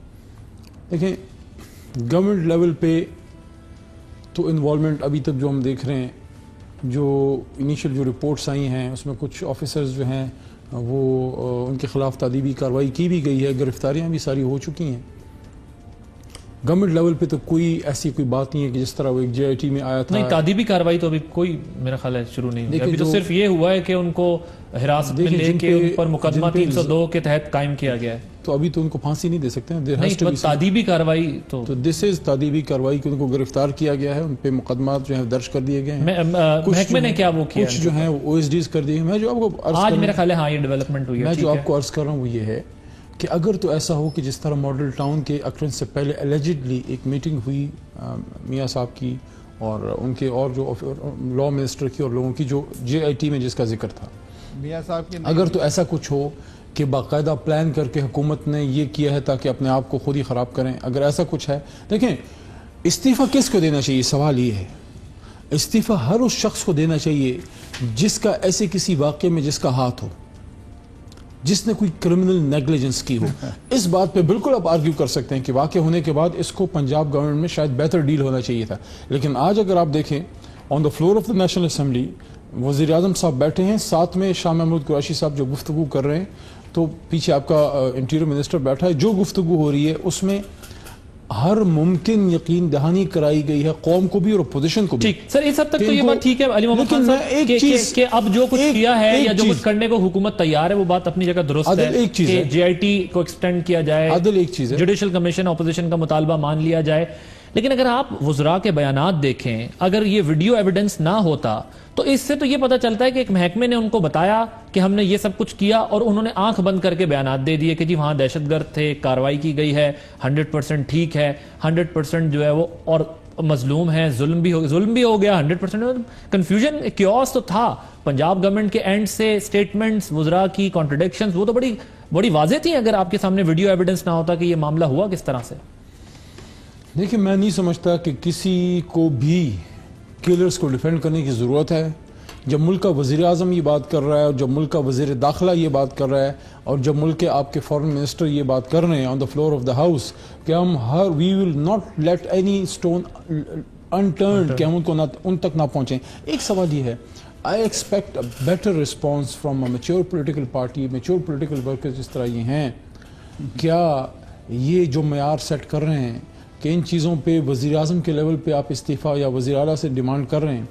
دیکھیں گورنمنٹ لیول پہ تو انوالومنٹ ابھی تک جو ہم دیکھ رہے ہیں، جو انیشل جو رپورٹس آئی ہیں اس میں کچھ آفیسرز جو ہیں وہ ان کے خلاف تعدیبی کارروائی کی بھی گئی ہے، گرفتاریاں بھی ساری ہو چکی ہیں. گورنمنٹ لیول پہ تو کوئی ایسی کوئی بات نہیں ہے کہ جس طرح وہ ایک جے آئی ٹی میں آیا تھا. نہیں، تعدیبی کارروائی تو ابھی کوئی میرا خیال ہے شروع نہیں ہوئی. ابھی تو صرف یہ ہوا ہے کہ ان کو حراست میں لے کے ان پر مقدمہ 302 کے تحت قائم کیا گیا ہے. تو ابھی تو ان کو پھانسی نہیں دے سکتے ہیں. نہیں، تعدیبی کارروائی تو دس از تعدیبی کارروائی کہ ان کو گرفتار کیا گیا ہے، ان پہ مقدمات جو ہیں درج کر دیے گئے ہیں. محکمے نے کیا وہ کیا؟ کچھ جو ہیں وہ او ایس ڈیز کر دیے ہیں. میں جو آپ کو آج میرا خیال ہے ہاں یہ ڈیولپمنٹ ہوئی ہے. میں جو آپ کو عرض کر رہا ہوں وہ یہ ہے کہ اگر تو ایسا ہو کہ جس طرح ماڈل ٹاؤن کے اکرنس سے پہلے الیجڈلی ایک میٹنگ ہوئی میاں صاحب کی اور ان کے اور جو لا منسٹر کی اور لوگوں کی جو جے آئی ٹی میں جس کا ذکر تھا، میاں صاحب کی، اگر تو ایسا کچھ ہو کہ باقاعدہ پلان کر کے حکومت نے یہ کیا ہے تاکہ اپنے آپ کو خود ہی خراب کریں، اگر ایسا کچھ ہے، دیکھیں استعفیٰ کس کو دینا چاہیے؟ سوال یہ ہے استعفیٰ ہر اس شخص کو دینا چاہیے جس کا ایسے کسی واقعے میں جس کا ہاتھ ہو، جس نے کوئی کرمنل نیگلیجنس کی ہو. اس بات پہ بالکل آپ آرگیو کر سکتے ہیں کہ واقع ہونے کے بعد اس کو پنجاب گورنمنٹ میں شاید بہتر ڈیل ہونا چاہیے تھا. لیکن آج اگر آپ دیکھیں on the floor of the national assembly وزیر اعظم صاحب بیٹھے ہیں، ساتھ میں شاہ محمود قریشی صاحب جو گفتگو کر رہے ہیں، تو پیچھے آپ کا انٹیریئر منسٹر بیٹھا ہے. جو گفتگو ہو رہی ہے اس میں ہر ممکن یقین دہانی کرائی گئی ہے قوم کو بھی اور اپوزیشن کو بھی. ٹھیک سر، اس حد تک تو یہ بات ٹھیک ہے علی محمد خان صاحب کہ اب جو کچھ کیا ہے یا جو کچھ کرنے کو حکومت تیار ہے وہ بات اپنی جگہ درست ہے کہ جے آئی ٹی کو ایکسٹینڈ کیا جائے، عدل ایک چیز ہے، جوڈیشل کمیشن اپوزیشن کا مطالبہ مان لیا جائے. لیکن اگر آپ وزراء کے بیانات دیکھیں، اگر یہ ویڈیو ایویڈنس نہ ہوتا تو اس سے تو یہ پتہ چلتا ہے کہ ایک محکمے نے ان کو بتایا کہ ہم نے یہ سب کچھ کیا اور انہوں نے آنکھ بند کر کے بیانات دے دیے کہ جی وہاں دہشت گرد تھے، کارروائی کی گئی ہے، 100% ٹھیک ہے، 100% جو ہے وہ اور مظلوم ہے، ظلم بھی ہو گیا 100%. کنفیوژن، کیوس تو تھا. پنجاب گورنمنٹ کے اینڈ سے سٹیٹمنٹس، وزراء کی کانٹرڈکشنز وہ تو بڑی واضح تھیں اگر آپ کے سامنے ویڈیو ایویڈنس نہ ہوتا کہ یہ معاملہ ہوا کس طرح سے. دیکھیں میں نہیں سمجھتا کہ کسی کو بھی کلرز کو ڈیفینڈ کرنے کی ضرورت ہے. جب ملک کا وزیر اعظم یہ بات کر رہا ہے اور جب ملک کا وزیر داخلہ یہ بات کر رہا ہے اور جب ملک کے آپ کے فارن منسٹر یہ بات کر رہے ہیں on the floor of the house کہ ہم we will not let any stone unturned, کہ ہم ان تک نہ پہنچیں. ایک سوال یہ ہے، I expect a better response from a mature political party, mature political workers جس طرح یہ ہیں. کیا یہ جو معیار سیٹ کر رہے ہیں کہ ان چیزوں پہ وزیر اعظم کے لیول پہ آپ استعفیٰ یا وزیر اعلیٰ سے ڈیمانڈ کر رہے ہیں،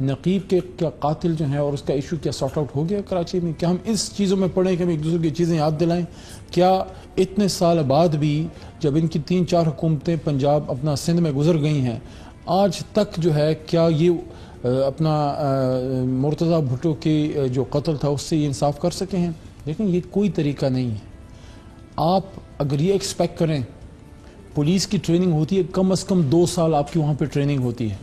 نقیب کے کیا قاتل جو ہیں اور اس کا ایشو کیا سارٹ آؤٹ ہو گیا کراچی میں؟ کیا ہم اس چیزوں میں پڑھیں کہ ہم ایک دوسرے کی چیزیں یاد دلائیں؟ کیا اتنے سال بعد بھی جب ان کی 3-4 حکومتیں پنجاب اپنا سندھ میں گزر گئی ہیں، آج تک جو ہے کیا یہ اپنا مرتضیٰ بھٹو کے جو قتل تھا اس سے یہ انصاف کر سکے ہیں؟ لیکن یہ کوئی طریقہ نہیں ہے. آپ اگر یہ ایکسپیکٹ کریں، پولیس کی ٹریننگ ہوتی ہے کم از کم 2 سال آپ کی وہاں پہ ٹریننگ ہوتی ہے.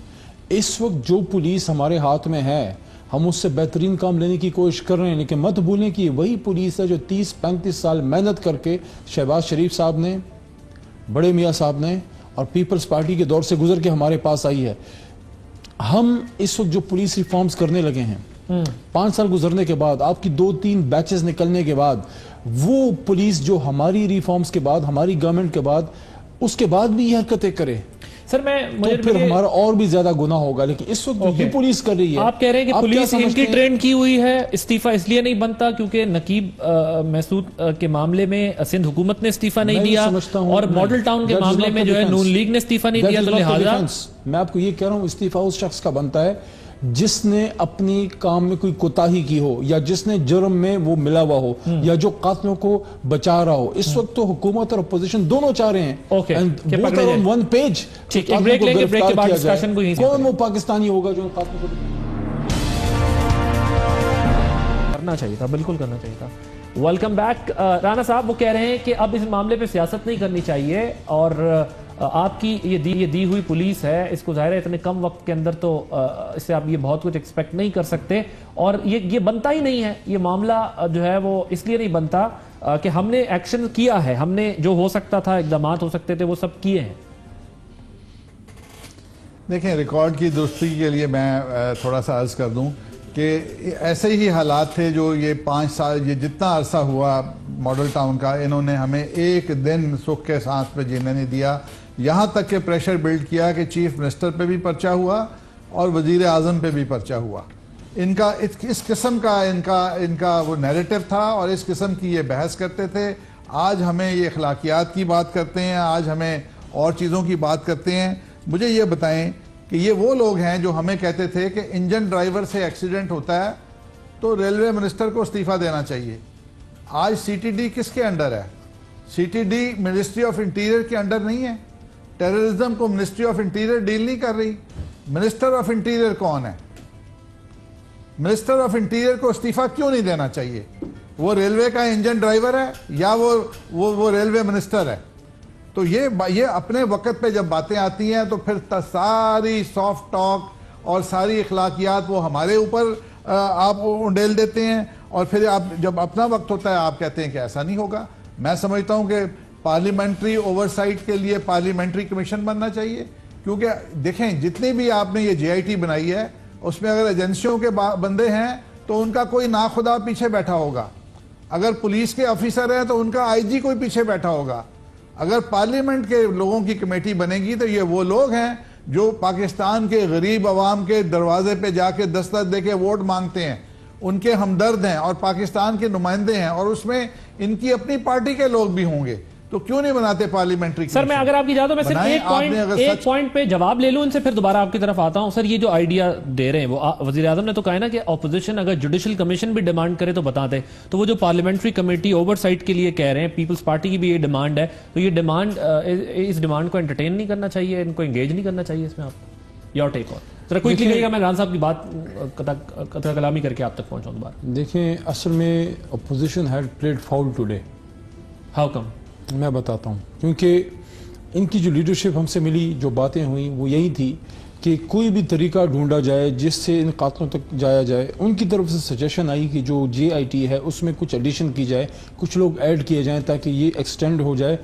اس وقت جو پولیس ہمارے ہاتھ میں ہے ہم اس سے بہترین کام لینے کی کوشش کر رہے ہیں، لیکن مت بھولیں کہ وہی پولیس ہے جو 30-35 سال محنت کر کے شہباز شریف صاحب نے، بڑے میاں صاحب نے اور پیپلز پارٹی کے دور سے گزر کے ہمارے پاس آئی ہے۔ ہم اس وقت جو پولیس ریفارمز کرنے لگے ہیں 5 سال گزرنے کے بعد، آپ کی 2-3 بیچز نکلنے کے بعد، وہ پولیس جو ہماری ریفارمز کے بعد، ہماری گورنمنٹ کے بعد، اس کے بعد بھی یہ حرکتیں کرے سر تو پھر ہمارا اور بھی زیادہ گناہ ہوگا۔ لیکن اس وقت یہ پولیس کر رہی ہے۔ آپ کہہ رہے ہیں کہ پولیس ان کی ٹرین کی ہوئی ہے، استعفیٰ اس لیے نہیں بنتا کیونکہ نقیب محسود کے معاملے میں سندھ حکومت نے استعفیٰ نہیں دیا اور ماڈل ٹاؤن کے معاملے میں جو ہے نون لیگ نے استعفیٰ نہیں دیا، تو لہٰذا میں آپ کو یہ کہہ رہا ہوں استعفیٰ اس شخص کا بنتا ہے جس نے اپنی کام میں کوئی کوتاہی کی ہو، یا جس نے جرم میں وہ ملا ہوا ہو، یا جو قاتلوں کو بچا رہا ہو۔ اس وقت تو حکومت اور اپوزیشن دونوں چاہ رہے ہیں کون وہ پاکستانی ہوگا جو قاتلوں کو کرنا چاہیے تھا، بالکل کرنا چاہیے تھا۔ ویلکم بیک رانا صاحب، وہ کہہ رہے ہیں کہ اب اس معاملے پہ سیاست نہیں کرنی چاہیے، اور آپ کی یہ دی ہوئی پولیس ہے، اس کو ظاہر ہے اتنے کم وقت کے اندر تو اس سے آپ یہ بہت کچھ ایکسپیکٹ نہیں کر سکتے، اور یہ بنتا ہی نہیں ہے، یہ معاملہ جو ہے وہ اس لیے نہیں بنتا کہ ہم نے ایکشن کیا ہے، ہم نے جو ہو سکتا تھا، اقدامات ہو سکتے تھے، وہ سب کیے ہیں۔ دیکھیں، ریکارڈ کی درستی کے لیے میں تھوڑا سا عرض کر دوں کہ ایسے ہی حالات تھے جو یہ 5 سال، یہ جتنا عرصہ ہوا ماڈل ٹاؤن کا، انہوں نے ہمیں ایک دن سکھ کے سانس پہ جینے نہیں دیا، یہاں تک کہ پریشر بلڈ کیا کہ چیف منسٹر پہ بھی پرچہ ہوا اور وزیر اعظم پہ بھی پرچہ ہوا۔ ان کا اس قسم کا ان کا وہ نیریٹو تھا اور اس قسم کی یہ بحث کرتے تھے۔ آج ہمیں یہ اخلاقیات کی بات کرتے ہیں، آج ہمیں اور چیزوں کی بات کرتے ہیں۔ مجھے یہ بتائیں کہ یہ وہ لوگ ہیں جو ہمیں کہتے تھے کہ انجن ڈرائیور سے ایکسیڈنٹ ہوتا ہے تو ریلوے منسٹر کو استعفیٰ دینا چاہیے۔ آج سی ٹی ڈی کس کے انڈر ہے؟ C T D ministry of interior کے انڈر نہیں ہے۔ ٹیررزم کو منسٹری آف انٹیریئر ڈیل نہیں کر رہی۔ منسٹر آف انٹیریئر کون ہے؟ منسٹر آف انٹیریئر کو استعفیٰ کیوں نہیں دینا چاہیے؟ وہ ریلوے کا انجن ڈرائیور ہے یا وہ ریلوے منسٹر ہے؟ تو یہ اپنے وقت پہ جب باتیں آتی ہیں تو پھر ساری سافٹ ٹاک اور ساری اخلاقیات وہ ہمارے اوپر آپ انڈیل دیتے ہیں، اور پھر آپ جب اپنا وقت ہوتا ہے آپ کہتے ہیں کہ ایسا نہیں ہوگا۔ میں سمجھتا ہوں کہ پارلیمنٹری اوورسائٹ کے لیے پارلیمنٹری کمیشن بننا چاہیے، کیونکہ دیکھیں جتنی بھی آپ نے یہ جے آئی ٹی بنائی ہے اس میں اگر ایجنسیوں کے بندے ہیں تو ان کا کوئی ناخدا پیچھے بیٹھا ہوگا، اگر پولیس کے آفیسر ہیں تو ان کا آئی جی کوئی پیچھے بیٹھا ہوگا، اگر پارلیمنٹ کے لوگوں کی کمیٹی بنے گی تو یہ وہ لوگ ہیں جو پاکستان کے غریب عوام کے دروازے پہ جا کے دستخط دے کے ووٹ مانگتے ہیں، ان کے ہمدرد ہیں اور پاکستان کے نمائندے ہیں، اور اس میں ان کی اپنی پارٹی کے لوگ بھی ہوں گے، تو کیوں نہیں بناتے پارلیمنٹری کمیشن؟ سر میں اگر آپ کی اجازت میں صرف ایک پوائنٹ پہ جواب لے لوں ان سے، پھر دوبارہ آپ کی طرف آتا ہوں۔ سر یہ جو آئیڈیا دے رہے ہیں، وہ وزیر اعظم نے تو کہا ہے نا کہ اپوزیشن اگر جوڈیشل کمیشن بھی ڈیمانڈ کرے تو بتا دے، تو وہ جو پارلیمنٹری کمیٹی اوور سائٹ کے لیے کہہ رہے ہیں، پیپلز پارٹی کی بھی یہ ڈیمانڈ ہے، تو یہ ڈیمانڈ اس ڈیمانڈ کو انٹرٹین نہیں کرنا چاہیے، ان کو انگیج نہیں کرنا چاہیے اس میں؟ آپ یور ٹیک آن ذرا کوئی کہیے گا، میں ران صاحب کی بات قطع کلامی کر کے آپ تک پہنچاؤں دوبارہ۔ دیکھیں اصل میں opposition head played foul today. How come? میں بتاتا ہوں، کیونکہ ان کی جو لیڈرشپ ہم سے ملی، جو باتیں ہوئیں وہ یہی تھی کہ کوئی بھی طریقہ ڈھونڈا جائے جس سے ان قاتلوں تک جایا جائے۔ ان کی طرف سے سجیشن آئی کہ جو جے آئی ٹی ہے اس میں کچھ ایڈیشن کی جائے، کچھ لوگ ایڈ کیے جائیں تاکہ یہ ایکسٹینڈ ہو جائے۔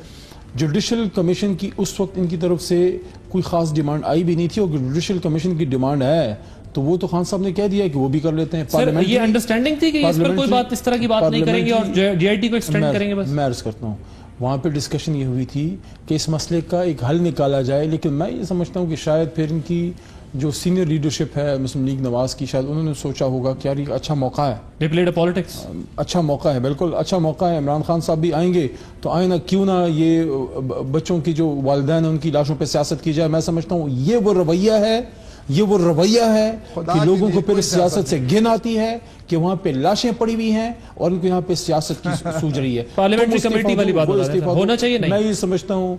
جوڈیشل کمیشن کی اس وقت ان کی طرف سے کوئی خاص ڈیمانڈ آئی بھی نہیں تھی، اور جوڈیشل کمیشن کی ڈیمانڈ ہے تو وہ تو خان صاحب نے کہہ دیا کہ وہ بھی کر لیتے ہیں۔ سر یہ انڈرسٹینڈنگ تھی کہ اس پر کوئی بات اس طرح کی بات نہیں کریں گے اور جے آئی ٹی کو ایکسٹینڈ کریں گے بس؟ میں عرض کرتا ہوں، وہاں پہ ڈسکشن یہ ہوئی تھی کہ اس مسئلے کا ایک حل نکالا جائے، لیکن میں یہ سمجھتا ہوں کہ شاید پھر ان کی جو سینئر لیڈرشپ ہے مسلم لیگ نواز کی، شاید انہوں نے سوچا ہوگا کہ یار یہ اچھا موقع ہے، They played a politics. اچھا موقع ہے، بالکل اچھا موقع ہے، عمران خان صاحب بھی آئیں گے تو آئیں نا، کیوں نہ یہ بچوں کی جو والدین ہیں ان کی لاشوں پہ سیاست کی جائے۔ میں سمجھتا ہوں یہ وہ رویہ ہے کہ لوگوں کو پھر سیاست سے گھن آتی ہے کہ وہاں پہ لاشیں پڑی ہوئی ہیں اور ان کو یہاں پہ سیاست کی سوج رہی ہے۔ پارلیمنٹری کمیٹی والی بات ہونا چاہیے نہیں، میں یہ سمجھتا ہوں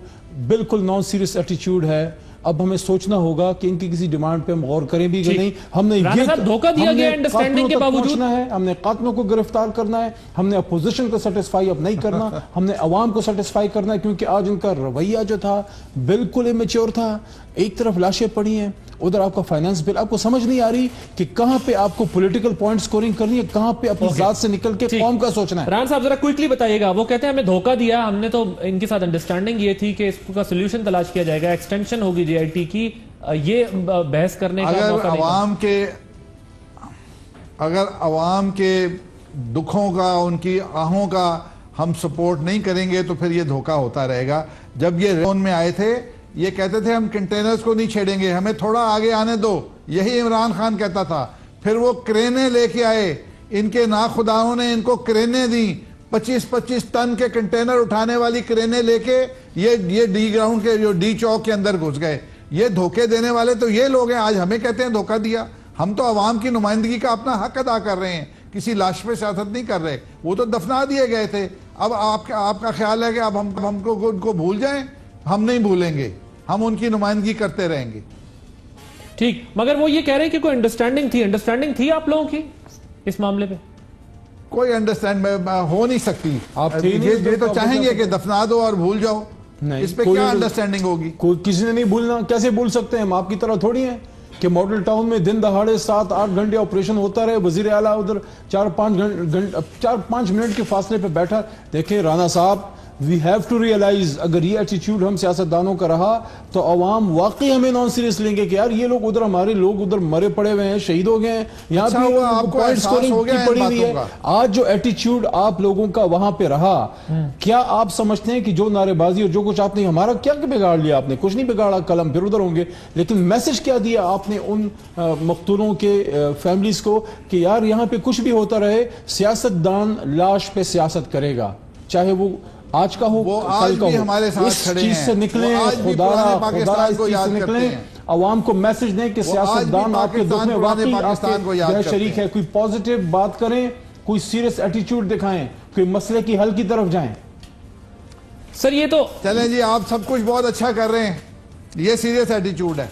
بالکل نان سیریس ایٹیچیوڈ ہے۔ اب ہمیں سوچنا ہوگا کہ ان کی کسی ڈیمانڈ پہ ہم غور کریں بھی کہ نہیں۔ ہم نے دھوکہ دیا گیا انڈرسٹینڈنگ کے باوجود ہے، ہم نے قاتلوں کو گرفتار کرنا ہے، ہم نے اپوزیشن کو سیٹسفائی اب نہیں کرنا، ہم نے عوام کو سیٹسفائی کرنا ہے، کیونکہ آج ان کا رویہ جو تھا بالکل امیچور تھا۔ ایک طرف لاشیں پڑی ہیں ادھر آپ کا فائنانس بل. آپ کو سمجھ نہیں آ رہی کہ کہاں پہ آپ کو پولیٹیکل پوائنٹ سکورنگ کرنی ہے, کہاں پہ اپنی ذات سے نکل کے قوم کا سوچنا ہے. ران صاحب ذرا کوئکلی بتائیے گا. وہ کہتے ہیں ہمیں دھوکہ دیا, ہم نے تو ان کے ساتھ انڈرسٹینڈنگ یہ تھی کہ اس کا سولوشن تلاش کیا جائے گا, ایکسٹینشن ہوگی جے آئی ٹی کی, یہ بحث کرنے کا موقع نہیں. اگر عوام کے دکھوں کا, ان کی آہوں کا ہم سپورٹ نہیں کریں گے تو پھر یہ دھوکہ ہوتا رہے گا. جب یہ ریون میں آئے تھے یہ کہتے تھے ہم کنٹینرز کو نہیں چھیڑیں گے, ہمیں تھوڑا آگے آنے دو, یہی عمران خان کہتا تھا. پھر وہ کرینے لے کے آئے, ان کے ناخداؤں نے ان کو کرینے دیں, 25-25 ٹن کے کنٹینر اٹھانے والی کرینے لے کے یہ ڈی گراؤنڈ کے جو ڈی چوک کے اندر گھس گئے. یہ دھوکے دینے والے تو یہ لوگ ہیں, آج ہمیں کہتے ہیں دھوکہ دیا. ہم تو عوام کی نمائندگی کا اپنا حق ادا کر رہے ہیں, کسی لاش پہ سیاست نہیں کر رہے. وہ تو دفنا دیے گئے تھے. اب آپ کا خیال ہے کہ اب ہم کو ان کو بھول جائیں؟ ہم نہیں بھولیں گے, ہم ان کی نمائندگی کرتے رہیں گے. ٹھیک, مگر وہ یہ کہہ رہے ہیں کہ کوئی انڈرسٹینڈنگ تھی آپ لوگوں کی اس معاملے پہ؟ کوئی انڈرسٹینڈ ہو نہیں سکتی. آپ یہ تو چاہیں گے کہ دفنا دو اور بھول جاؤ, اس پہ کیا انڈرسٹینڈنگ ہوگی؟ کسی نے نہیں بھولنا. کیسے بھول سکتے ہیں؟ ہم آپ کی طرح تھوڑی ہیں کہ ماڈل ٹاؤن میں دن دہاڑے 7-8 گھنٹے آپریشن ہوتا رہے, وزیر اعلیٰ ادھر 4-5 منٹ کے فاصلے پہ بیٹھا. دیکھیں رانا صاحب, وی ہیو ٹو ریئلائز اگر یہ ایٹیٹیوڈ ہم سیاستدانوں کا رہا تو عوام واقعی ہمیں نان سیریس لیں گے کہ یار یہ لوگ ادھر, ہمارے لوگ ادھر مرے پڑے ہوئے ہیں, شہید ہو گئے ہیں, یہاں پہ پوائنٹ سکورنگ کی پڑی ہوئی ہے. آج جو ایٹیٹیوڈ آپ لوگوں کا وہاں پہ رہا, کیا آپ سمجھتے ہیں کہ جو نعرے بازی اور جو کچھ آپ نے, ہمارا کیا بگاڑ لیا آپ نے؟ کچھ نہیں بگاڑا, قلم پھر ادھر ہوں گے. لیکن میسج کیا دیا آپ نے ان مقتولوں کے فیملیز کو کہ یار یہاں پہ کچھ بھی ہوتا رہے, سیاستدان لاش پہ سیاست کرے گا, چاہے وہ آج کا ہو کل کا ہو. اس چیز سے نکلیں, خدا اس چیز سے نکلیں, عوام کو میسج دیں کہ سیاستدان آپ کے دکھ میں واقعی آپ کے شریک ہے. کوئی پازیٹیو بات کریں, کوئی سیریس ایٹیٹیوڈ دکھائیں, کوئی مسئلے کی حل کی طرف جائیں. سر یہ تو چلیں جی, آپ سب کچھ بہت اچھا کر رہے ہیں, یہ سیریس ایٹیٹیوڈ ہے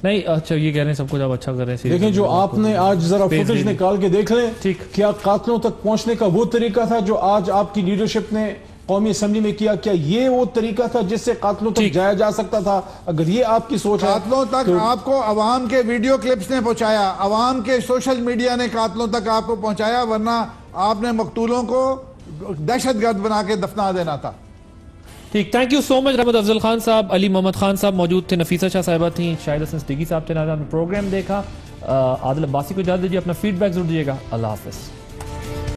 نہیں. اچھا یہ کہہ رہے ہیں سب کچھ آپ اچھا کر رہے ہیں. دیکھیں جو آپ نے آج ذرا فوٹیج نکال کے دیکھ لیں, کیا قاتلوں تک پہنچنے کا وہ طریقہ تھا جو آج آپ کی لیڈرشپ نے قومی اسمبلی میں کیا؟ کیا یہ وہ طریقہ تھا جس سے قاتلوں تک جایا جا سکتا تھا؟ اگر یہ آپ کی سوچ ہے, قاتلوں تک آپ کو عوام کے ویڈیو کلپس نے پہنچایا, عوام کے سوشل میڈیا نے قاتلوں تک آپ کو پہنچایا, ورنہ آپ نے مقتولوں کو دہشت گرد بنا کے دفنا دینا تھا. ٹھیک, تھینک یو سو مچ. رحمت افضل خان صاحب, علی محمد خان صاحب موجود تھے, نفیسہ شاہ صاحبہ تھیں, شاہد حسن صدیقی صاحب تھے. آپ نے پروگرام دیکھا. عادل عباسی کو اجازت دیجیے, اپنا فیڈ بیک ضرور دیجیے گا. اللہ حافظ.